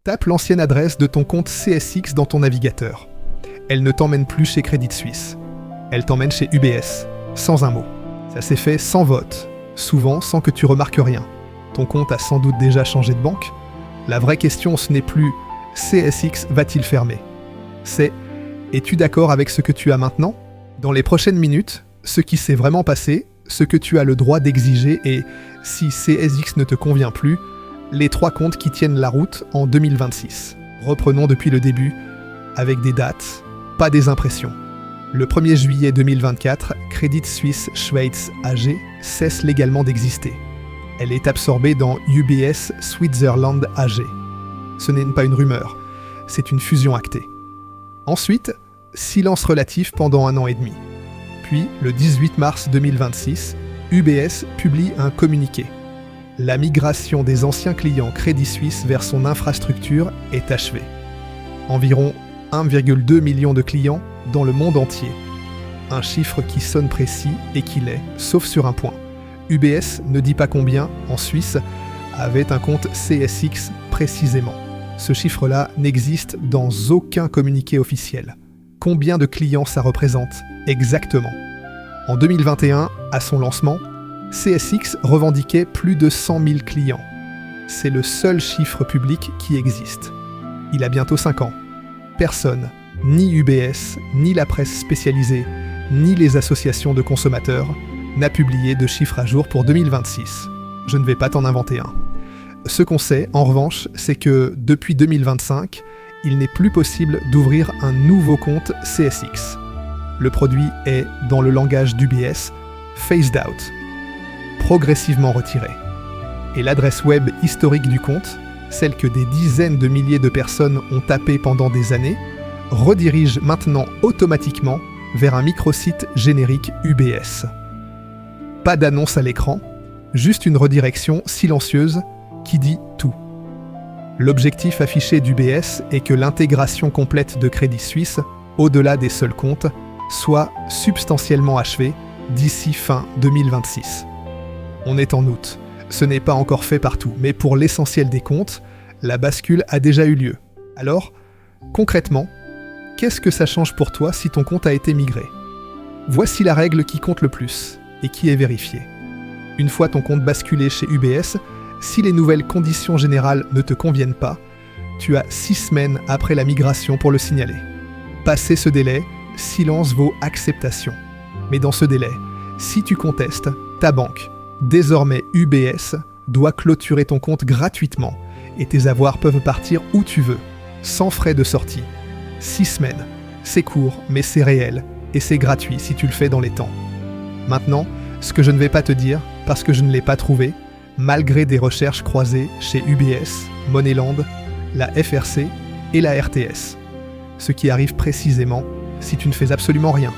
Tape l'ancienne adresse de ton compte CSX dans ton navigateur. Elle ne t'emmène plus chez Credit Suisse. Elle t'emmène chez UBS, sans un mot. Ça s'est fait sans vote, souvent sans que tu remarques rien. Ton compte a sans doute déjà changé de banque. La vraie question, ce n'est plus « CSX va-t-il fermer ?» C'est « Es-tu d'accord avec ce que tu as maintenant ?» Dans les prochaines minutes, ce qui s'est vraiment passé, ce que tu as le droit d'exiger et, si CSX ne te convient plus, les 3 comptes qui tiennent la route en 2026. Reprenons depuis le début, avec des dates, pas des impressions. Le 1er juillet 2024, Credit Suisse Schweiz AG cesse légalement d'exister. Elle est absorbée dans UBS Switzerland AG. Ce n'est pas une rumeur, c'est une fusion actée. Ensuite, silence relatif pendant 1 an et demi. Puis, le 18 mars 2026, UBS publie un communiqué. La migration des anciens clients Credit Suisse vers son infrastructure est achevée. Environ 1,2 million de clients dans le monde entier. Un chiffre qui sonne précis et qui l'est, sauf sur un point. UBS ne dit pas combien, en Suisse, avait un compte CSX précisément. Ce chiffre-là n'existe dans aucun communiqué officiel. Combien de clients ça représente exactement? En 2021, à son lancement, CSX revendiquait plus de 100 000 clients. C'est le seul chiffre public qui existe. Il a bientôt 5 ans. Personne, ni UBS, ni la presse spécialisée, ni les associations de consommateurs, n'a publié de chiffres à jour pour 2026. Je ne vais pas t'en inventer un. Ce qu'on sait, en revanche, c'est que depuis 2025, il n'est plus possible d'ouvrir un nouveau compte CSX. Le produit est, dans le langage d'UBS, phased out, progressivement retiré. Et l'adresse web historique du compte, celle que des dizaines de milliers de personnes ont tapée pendant des années, redirige maintenant automatiquement vers un microsite générique UBS. Pas d'annonce à l'écran, juste une redirection silencieuse qui dit tout. L'objectif affiché d'UBS est que l'intégration complète de Credit Suisse, au-delà des seuls comptes, soit substantiellement achevée d'ici fin 2026. On est en août. Ce n'est pas encore fait partout, mais pour l'essentiel des comptes, la bascule a déjà eu lieu. Alors, concrètement, qu'est-ce que ça change pour toi si ton compte a été migré? Voici la règle qui compte le plus et qui est vérifiée. Une fois ton compte basculé chez UBS, si les nouvelles conditions générales ne te conviennent pas, tu as 6 semaines après la migration pour le signaler. Passé ce délai, silence vaut acceptation. Mais dans ce délai, si tu contestes, ta banque, désormais UBS, doit clôturer ton compte gratuitement et tes avoirs peuvent partir où tu veux, sans frais de sortie. 6 semaines, c'est court, mais c'est réel et c'est gratuit si tu le fais dans les temps. Maintenant, ce que je ne vais pas te dire, parce que je ne l'ai pas trouvé, malgré des recherches croisées chez UBS, Moneyland, la FRC et la RTS. Ce qui arrive précisément si tu ne fais absolument rien.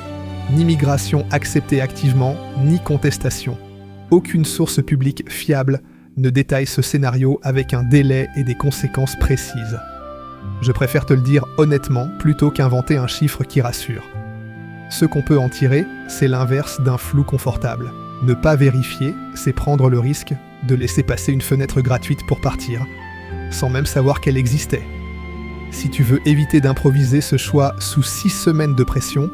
Ni migration acceptée activement, ni contestation. Aucune source publique fiable ne détaille ce scénario avec un délai et des conséquences précises. Je préfère te le dire honnêtement plutôt qu'inventer un chiffre qui rassure. Ce qu'on peut en tirer, c'est l'inverse d'un flou confortable. Ne pas vérifier, c'est prendre le risque de laisser passer une fenêtre gratuite pour partir, sans même savoir qu'elle existait. Si tu veux éviter d'improviser ce choix sous 6 semaines de pression,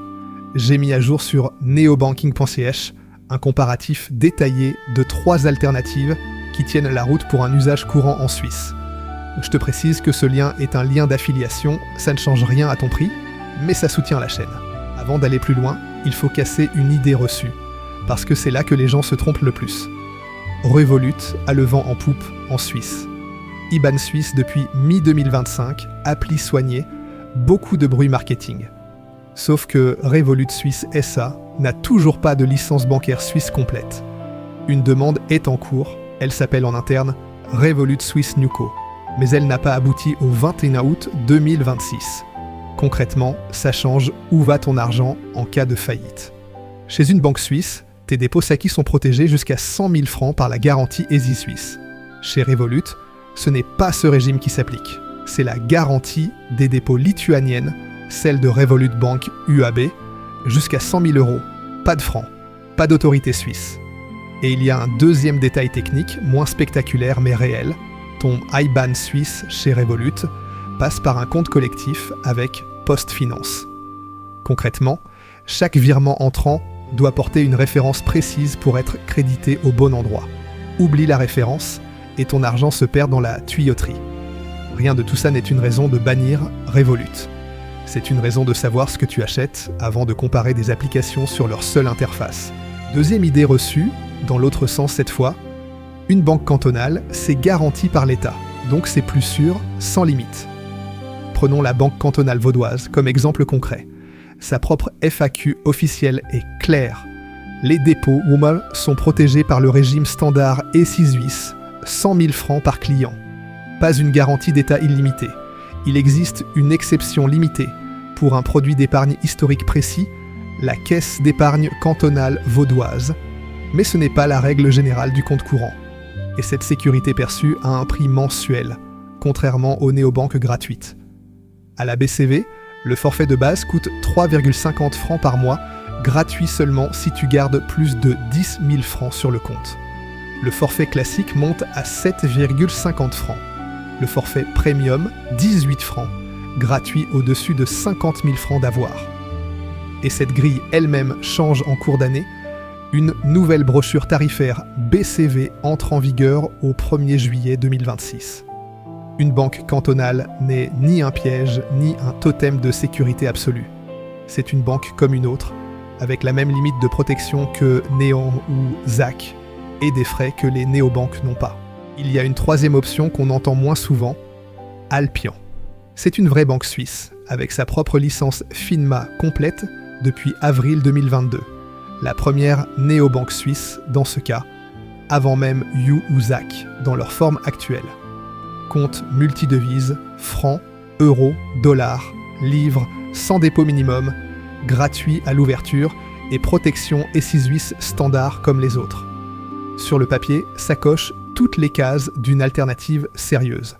j'ai mis à jour sur neobanking.ch un comparatif détaillé de 3 alternatives qui tiennent la route pour un usage courant en Suisse. Je te précise que ce lien est un lien d'affiliation, ça ne change rien à ton prix, mais ça soutient la chaîne. Avant d'aller plus loin, il faut casser une idée reçue, parce que c'est là que les gens se trompent le plus. Revolut a le vent en poupe en Suisse. IBAN suisse depuis mi-2025, appli soignée, beaucoup de bruit marketing. Sauf que Revolut Suisse SA n'a toujours pas de licence bancaire suisse complète. Une demande est en cours, elle s'appelle en interne Revolut Swiss Newco, mais elle n'a pas abouti au 21 août 2026. Concrètement, ça change où va ton argent en cas de faillite. Chez une banque suisse, tes dépôts acquis sont protégés jusqu'à 100 000 francs par la garantie Easy Suisse. Chez Revolut, ce n'est pas ce régime qui s'applique. C'est la garantie des dépôts lituaniennes, celle de Revolut Bank UAB, jusqu'à 100 000 €, pas de francs, pas d'autorité suisse. Et il y a un deuxième détail technique, moins spectaculaire mais réel. ton IBAN suisse chez Revolut passe par un compte collectif avec PostFinance. Concrètement, chaque virement entrant doit porter une référence précise pour être crédité au bon endroit. Oublie la référence et ton argent se perd dans la tuyauterie. Rien de tout ça n'est une raison de bannir Revolut. C'est une raison de savoir ce que tu achètes avant de comparer des applications sur leur seule interface. Deuxième idée reçue, dans l'autre sens cette fois, une banque cantonale, c'est garanti par l'État, donc c'est plus sûr, sans limite. Prenons la banque cantonale vaudoise comme exemple concret. Sa propre FAQ officielle est claire. Les dépôts WUML sont protégés par le régime standard E6 100 000 francs par client. Pas une garantie d'État illimitée. Il existe une exception limitée. Pour un produit d'épargne historique précis, la Caisse d'épargne cantonale vaudoise. Mais ce n'est pas la règle générale du compte courant. Et cette sécurité perçue a un prix mensuel, contrairement aux néobanques gratuites. À la BCV, le forfait de base coûte 3,50 francs par mois, gratuit seulement si tu gardes plus de 10 000 francs sur le compte. Le forfait classique monte à 7,50 francs. Le forfait premium, 18 francs, gratuit au-dessus de 50 000 francs d'avoir. Et cette grille elle-même change en cours d'année. Une nouvelle brochure tarifaire BCV entre en vigueur au 1er juillet 2026. Une banque cantonale n'est ni un piège, ni un totem de sécurité absolue. C'est une banque comme une autre, avec la même limite de protection que Néon ou ZAC, et des frais que les néobanques n'ont pas. Il y a une troisième option qu'on entend moins souvent, Alpian. C'est une vraie banque suisse, avec sa propre licence FINMA complète depuis avril 2022. La première néobanque suisse dans ce cas, avant même You ou ZAC dans leur forme actuelle. Compte multidevises, francs, euros, dollars, livres, sans dépôt minimum, gratuit à l'ouverture et protection E6 standard comme les autres. Sur le papier, ça coche toutes les cases d'une alternative sérieuse.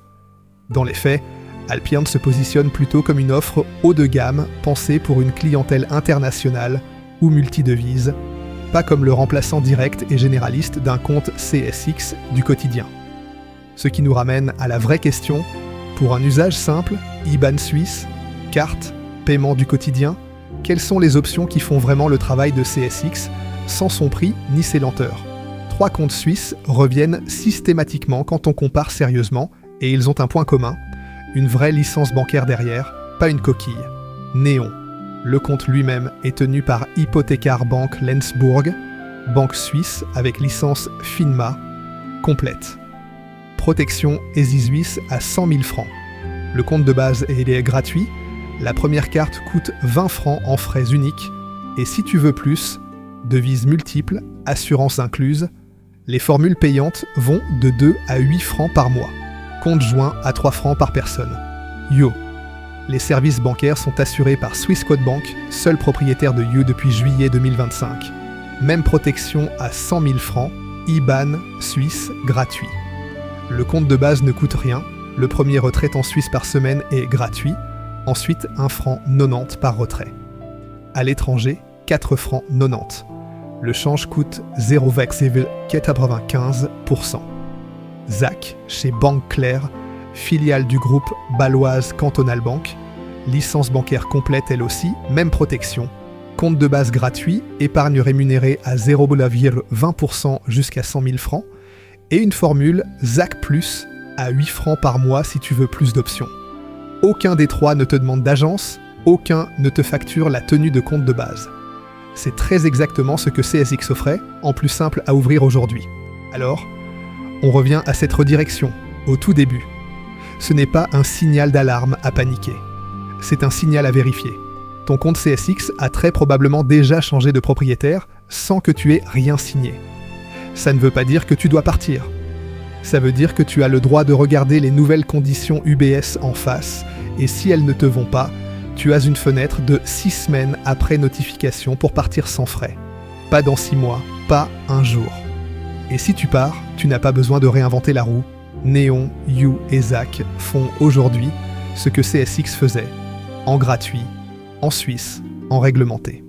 Dans les faits, Alpian se positionne plutôt comme une offre haut de gamme pensée pour une clientèle internationale ou multidevise, pas comme le remplaçant direct et généraliste d'un compte CSX du quotidien. Ce qui nous ramène à la vraie question, pour un usage simple, IBAN suisse, carte, paiement du quotidien, quelles sont les options qui font vraiment le travail de CSX sans son prix ni ses lenteurs? 3 comptes suisses reviennent systématiquement quand on compare sérieusement et ils ont un point commun, une vraie licence bancaire derrière, pas une coquille. Néon. Le compte lui-même est tenu par Hypothecar Bank Lenzburg, banque suisse avec licence FINMA complète. Protection EasySwiss à 100 000 francs. Le compte de base est gratuit, la première carte coûte 20 francs en frais uniques, et si tu veux plus, devises multiples, assurance incluse, les formules payantes vont de 2 à 8 francs par mois. Compte joint à 3 francs par personne. Yo. Les services bancaires sont assurés par Swissquote Bank, seul propriétaire de You depuis juillet 2025. Même protection à 100 000 francs, IBAN suisse gratuit. Le compte de base ne coûte rien, le premier retrait en Suisse par semaine est gratuit, ensuite 1 franc 90 par retrait. À l'étranger, 4 francs 90. Le change coûte 0,95%. ZAC, chez Banque Claire, filiale du groupe baloise Cantonal Bank, licence bancaire complète elle aussi, même protection, compte de base gratuit, épargne rémunérée à 0,20% jusqu'à 100 000 francs, et une formule ZAC+, à 8 francs par mois si tu veux plus d'options. Aucun des 3 ne te demande d'agence, aucun ne te facture la tenue de compte de base. C'est très exactement ce que CSX offrait, en plus simple à ouvrir aujourd'hui. Alors, on revient à cette redirection, au tout début. Ce n'est pas un signal d'alarme à paniquer. C'est un signal à vérifier. Ton compte CSX a très probablement déjà changé de propriétaire sans que tu aies rien signé. Ça ne veut pas dire que tu dois partir. Ça veut dire que tu as le droit de regarder les nouvelles conditions UBS en face, et si elles ne te vont pas, tu as une fenêtre de 6 semaines après notification pour partir sans frais. Pas dans 6 mois, pas un jour. Et si tu pars, tu n'as pas besoin de réinventer la roue. Néon, You et ZAC font aujourd'hui ce que CSX faisait, en gratuit, en Suisse, en réglementé.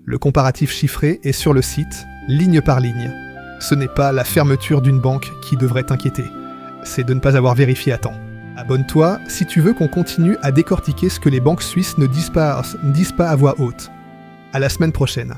Le comparatif chiffré est sur le site, ligne par ligne. Ce n'est pas la fermeture d'une banque qui devrait t'inquiéter. c'est de ne pas avoir vérifié à temps. Abonne-toi si tu veux qu'on continue à décortiquer ce que les banques suisses ne disent pas à voix haute. À la semaine prochaine.